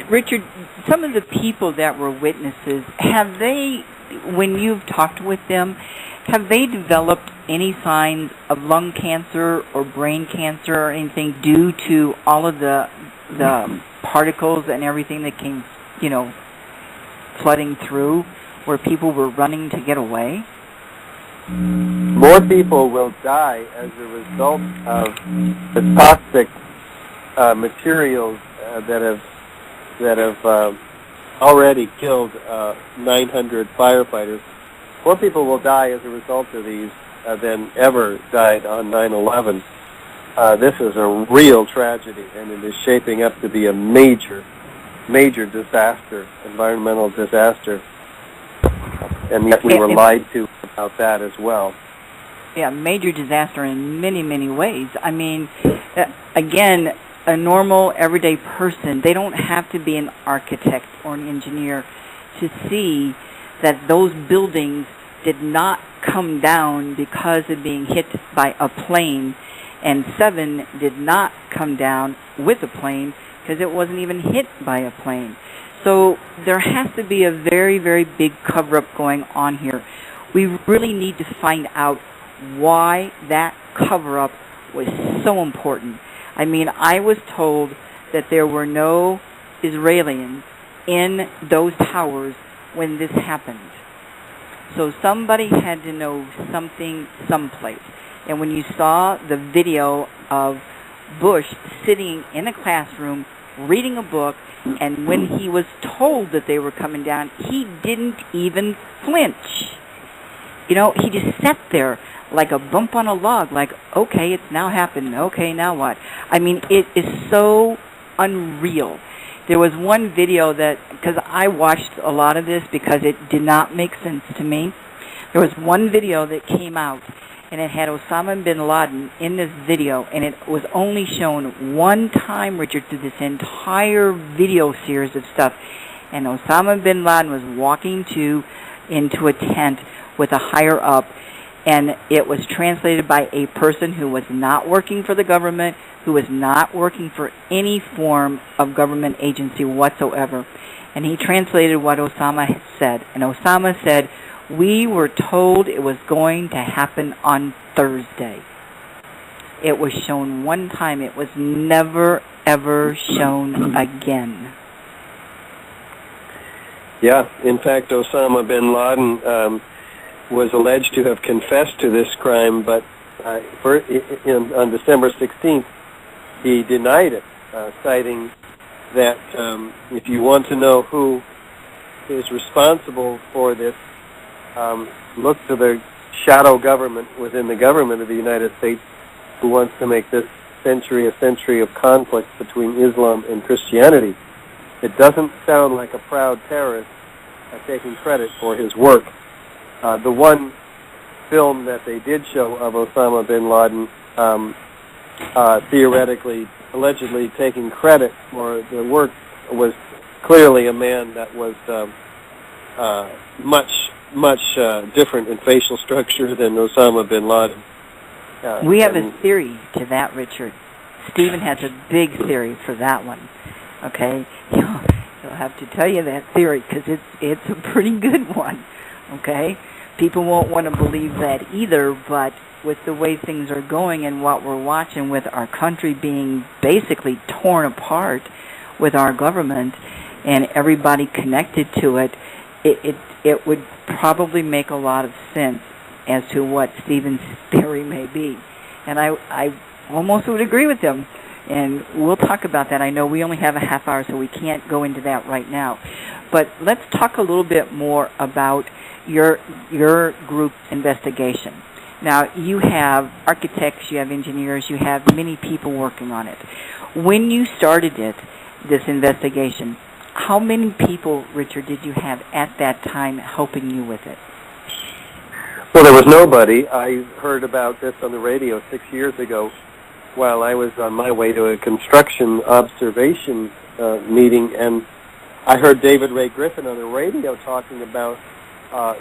Richard, some of the people that were witnesses, have they, when you've talked with them, have they developed any signs of lung cancer or brain cancer or anything due to all of the particles and everything that came, flooding through, where people were running to get away? More people will die as a result of the toxic materials that have already killed 900 firefighters. More people will die as a result of these than ever died on 9/11. This is a real tragedy, and it is shaping up to be a major, major disaster, environmental disaster. And yet we were lied to about that as well. Yeah, major disaster in many, many ways. I mean, again, a normal, everyday person, they don't have to be an architect or an engineer to see that those buildings did not come down because of being hit by a plane, and 7 did not come down with a plane because it wasn't even hit by a plane. So there has to be a very, very big cover-up going on here. We really need to find out why that cover-up was so important. I mean, I was told that there were no Israelis in those towers when this happened. So somebody had to know something someplace. And when you saw the video of Bush sitting in a classroom reading a book, and when he was told that they were coming down, he didn't even flinch. He just sat there like a bump on a log, like, okay, it's now happened. Okay, now what? I mean, it is so unreal. There was one video that, because I watched a lot of this because it did not make sense to me. There was one video that came out, and it had Osama bin Laden in this video, and it was only shown one time, Richard, through this entire video series of stuff. And Osama bin Laden was walking into a tent with a higher up, and it was translated by a person who was not working for the government, who was not working for any form of government agency whatsoever. And he translated what Osama had said. And Osama said, "We were told it was going to happen on Thursday." It was shown one time. It was never, ever shown again. Yeah, in fact, Osama bin Laden was alleged to have confessed to this crime, but on December 16th, he denied it, citing that if you want to know who is responsible for this, look to the shadow government within the government of the United States who wants to make this century a century of conflict between Islam and Christianity. It doesn't sound like a proud terrorist taking credit for his work. The one film that they did show of Osama bin Laden theoretically, allegedly taking credit for the work was clearly a man that was much different in facial structure than Osama bin Laden. We have a theory to that, Richard. Stephen has a big theory for that one. Okay? He'll have to tell you that theory because it's a pretty good one. Okay? People won't want to believe that either, but with the way things are going and what we're watching with our country being basically torn apart with our government and everybody connected to it, it would probably make a lot of sense as to what Stephen's theory may be. And I almost would agree with him. And we'll talk about that. I know we only have a half hour, so we can't go into that right now. But let's talk a little bit more about your group's investigation. Now, you have architects, you have engineers, you have many people working on it. When you started this investigation, how many people, Richard, did you have at that time helping you with it? Well, there was nobody. I heard about this on the radio 6 years ago while I was on my way to a construction observation meeting, and I heard David Ray Griffin on the radio talking about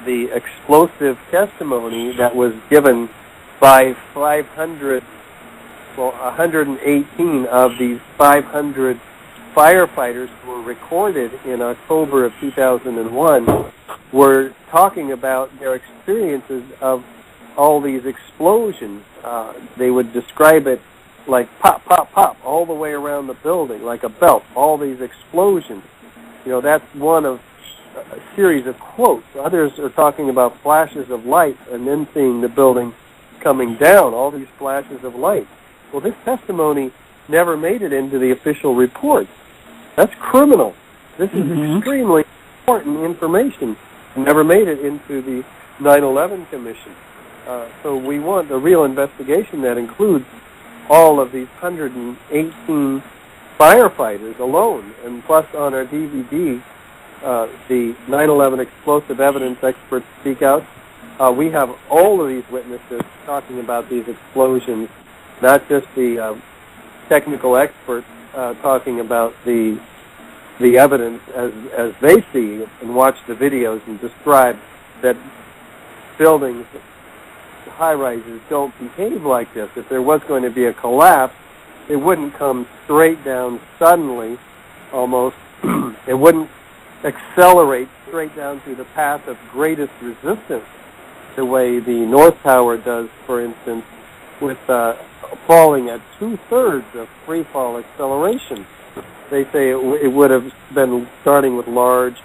the explosive testimony that was given by 118 of these 500 firefighters who were recorded in October of 2001 were talking about their experiences of all these explosions. They would describe it like pop, pop, pop, all the way around the building, like a belt, all these explosions. You know, that's one of a series of quotes. Others are talking about flashes of light and then seeing the building coming down, all these flashes of light. Well, this testimony never made it into the official reports. That's criminal. This is extremely important information. Never made it into the 9/11 Commission. So we want a real investigation that includes all of these 118 firefighters alone. And plus on our DVD, the 9/11 Explosive Evidence Experts Speak Out, we have all of these witnesses talking about these explosions, not just the technical experts talking about the evidence as they see it and watch the videos and describe that buildings, high-rises, don't behave like this. If there was going to be a collapse, it wouldn't come straight down suddenly, almost. It wouldn't accelerate straight down through the path of greatest resistance the way the North Tower does, for instance, with falling at 2/3 of free fall acceleration. They say it would have been starting with large,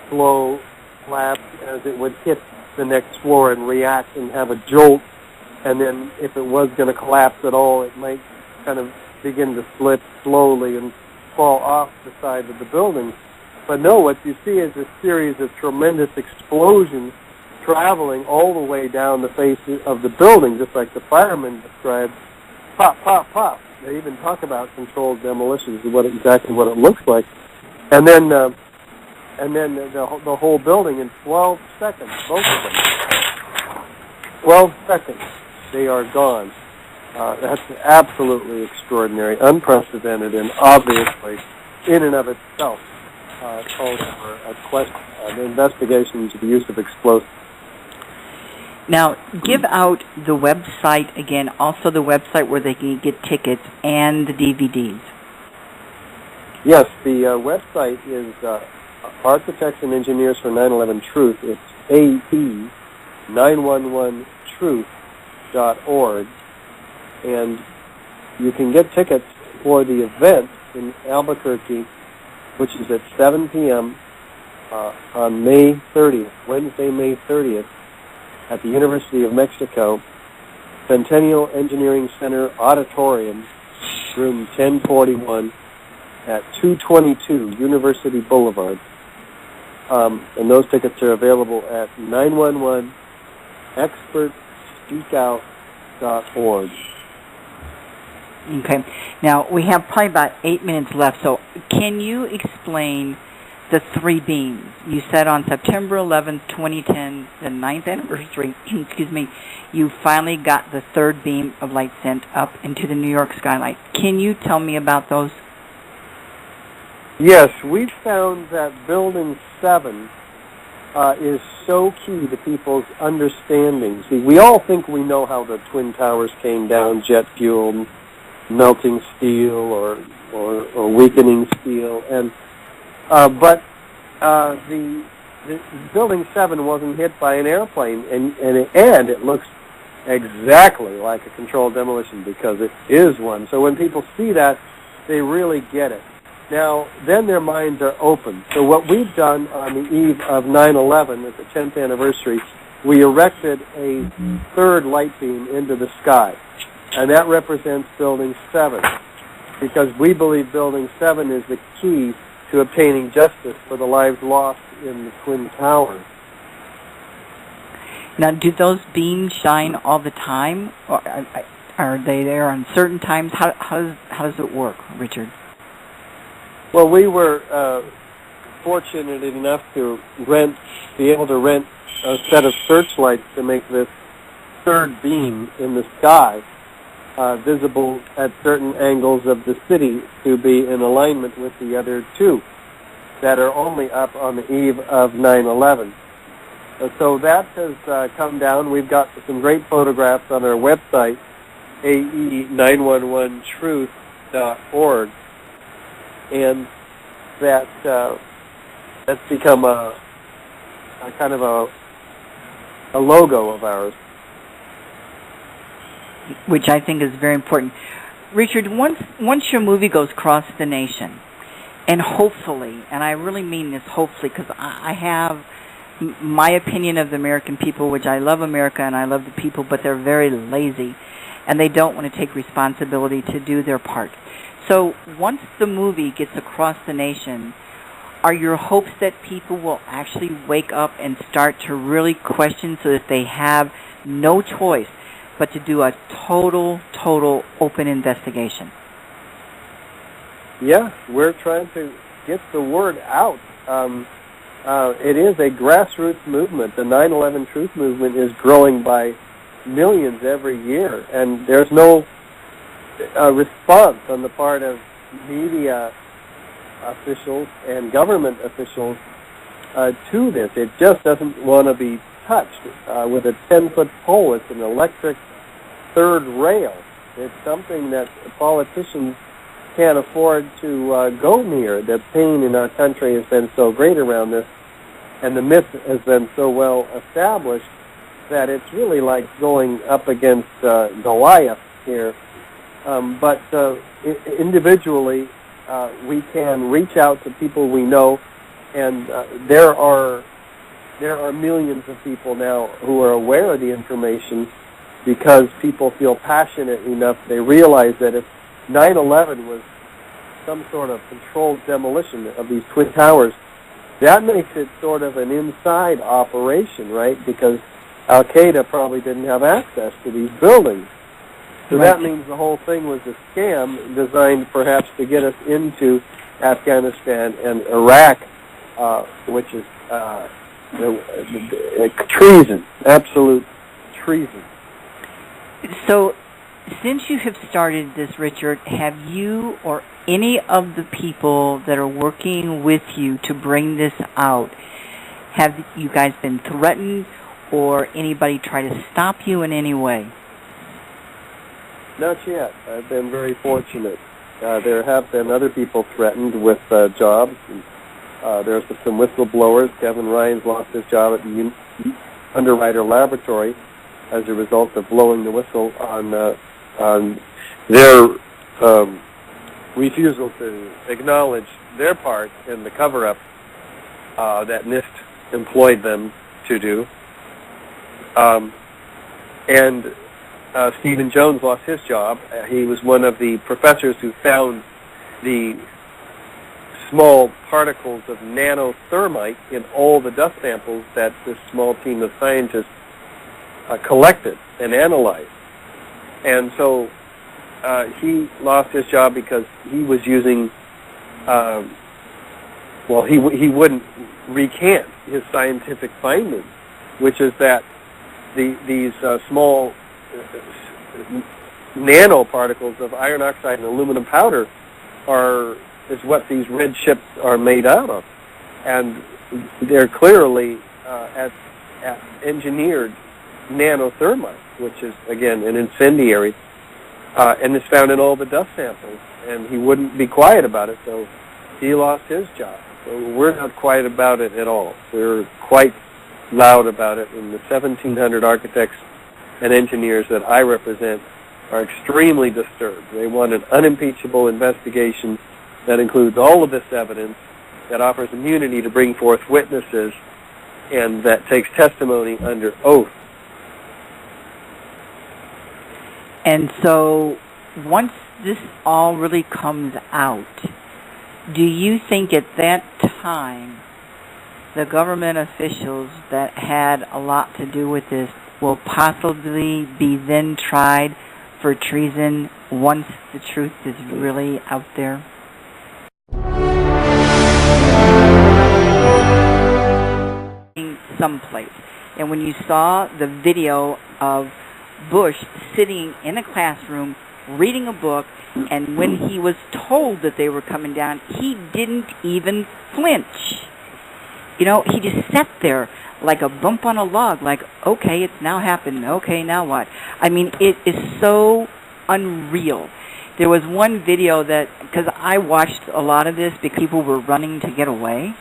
slow collapse as it would hit the next floor and react and have a jolt, and then if it was going to collapse at all, it might kind of begin to slip slowly and fall off the side of the building. But no, what you see is a series of tremendous explosions traveling all the way down the face of the building, just like the firemen described. Pop, pop, pop. They even talk about controlled demolitions, exactly what it looks like. And then the whole building in 12 seconds, both of them. 12 seconds, they are gone. That's absolutely extraordinary, unprecedented, and obviously, in and of itself, calls for an investigation into the use of explosives. Now, give out the website again, also the website where they can get tickets and the DVDs. Yes, the website is Architects and Engineers for 9/11 Truth. It's AE911truth.org. And you can get tickets for the event in Albuquerque, which is at 7 p.m. On May 30th, Wednesday, May 30th, at the University of Mexico, Centennial Engineering Center Auditorium, room 1041, at 222 University Boulevard. And those tickets are available at 911expertspeakout.org. Okay. Now, we have probably about 8 minutes left, so can you explain the three beams? You said on September 11th, 2010, the 9th anniversary, excuse me, you finally got the third beam of light sent up into the New York skylight. Can you tell me about those? Yes, we found that Building 7 is so key to people's understanding. See, we all think we know how the Twin Towers came down, jet fuel, melting steel, or weakening steel, and but the Building 7 wasn't hit by an airplane, and it looks exactly like a controlled demolition because it is one. So when people see that, they really get it. Now, then their minds are open. So what we've done on the eve of 9/11, at the 10th anniversary, we erected a third light beam into the sky, and that represents Building 7, because we believe Building 7 is the key to obtaining justice for the lives lost in the Twin Towers. Now, do those beams shine all the time, or are they there on certain times? How does it work, Richard? Well, we were fortunate enough to be able to rent a set of searchlights to make this third beam in the sky visible at certain angles of the city to be in alignment with the other two that are only up on the eve of 9/11. So that has come down. We've got some great photographs on our website, AE911truth.org. and that that's become a kind of a logo of ours. Which I think is very important. Richard, once your movie goes across the nation, and hopefully, and I really mean this hopefully, because I have my opinion of the American people, which I love America and I love the people, but they're very lazy, and they don't want to take responsibility to do their part. So once the movie gets across the nation, are your hopes that people will actually wake up and start to really question so that they have no choice but to do a total open investigation? Yeah, we're trying to get the word out. It is a grassroots movement. The 9/11 Truth Movement is growing by millions every year, and there's no response on the part of media officials and government officials to this. It just doesn't want to be touched with a 10-foot pole. It's an electric third rail. It's something that politicians can't afford to go near. The pain in our country has been so great around this, and the myth has been so well established that it's really like going up against Goliath here. But individually, we can reach out to people we know, and there are millions of people now who are aware of the information because people feel passionate enough. They realize that if 9/11 was some sort of controlled demolition of these Twin Towers, that makes it sort of an inside operation, right? Because Al-Qaeda probably didn't have access to these buildings. So that means the whole thing was a scam designed perhaps to get us into Afghanistan and Iraq, which is treason, absolute treason. So, since you have started this, Richard, have you or any of the people that are working with you to bring this out, have you guys been threatened or anybody try to stop you in any way? Not yet. I've been very fortunate. There have been other people threatened with jobs. There's some whistleblowers. Kevin Ryan's lost his job at the Underwriter Laboratory as a result of blowing the whistle on their refusal to acknowledge their part in the cover-up that NIST employed them to do. And Stephen Jones lost his job. He was one of the professors who found the small particles of nanothermite in all the dust samples that this small team of scientists collected and analyzed. And so he lost his job because he was using, he wouldn't recant his scientific findings, which is that these small nanoparticles of iron oxide and aluminum powder is what these red ships are made out of, and they're clearly engineered nanothermite, which is again an incendiary, and it's found in all the dust samples. And he wouldn't be quiet about it, so he lost his job. So we're not quiet about it at all. We're quite loud about it, and the 1,700 architects and engineers that I represent are extremely disturbed. They want an unimpeachable investigation that includes all of this evidence, that offers immunity to bring forth witnesses, and that takes testimony under oath. And so once this all really comes out, do you think at that time the government officials that had a lot to do with this will possibly be then tried for treason once the truth is really out there? Someplace. And when you saw the video of Bush sitting in a classroom reading a book, and when he was told that they were coming down, he didn't even flinch. You know, he just sat there like a bump on a log, like, okay, it's now happened. Okay, now what? I mean, it is so unreal. There was one video that, because I watched a lot of this because people were running to get away.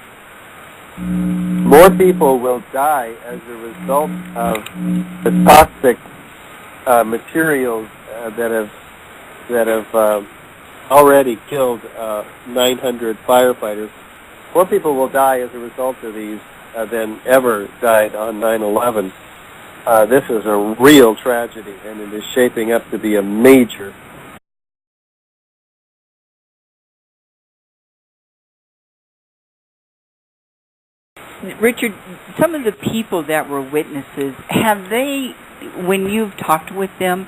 More people will die as a result of the toxic materials that have already killed 900 firefighters. More people will die as a result of these than ever died on 9/11. This is a real tragedy, and it is shaping up to be a major. Richard, some of the people that were witnesses, have they, when you've talked with them,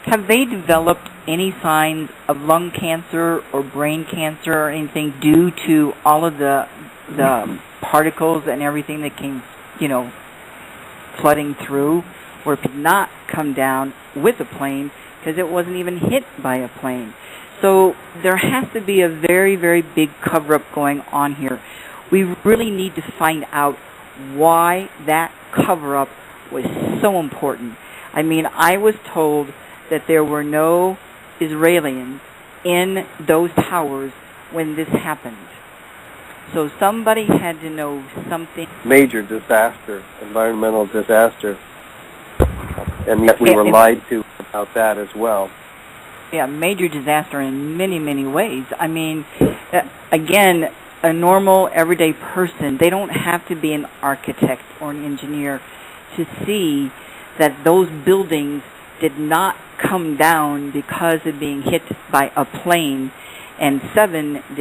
have they developed any signs of lung cancer or brain cancer or anything due to all of the particles and everything that came, flooding through, where it could not come down with a plane because it wasn't even hit by a plane? So there has to be a very, very big cover-up going on here. We really need to find out why that cover-up was so important. I mean, I was told that there were no Israelis in those towers when this happened. So somebody had to know something. Major disaster, environmental disaster. And yet we were lied to about that as well. Yeah, major disaster in many, many ways. I mean, again, a normal, everyday person, they don't have to be an architect or an engineer to see that those buildings did not come down because of being hit by a plane, and 7 did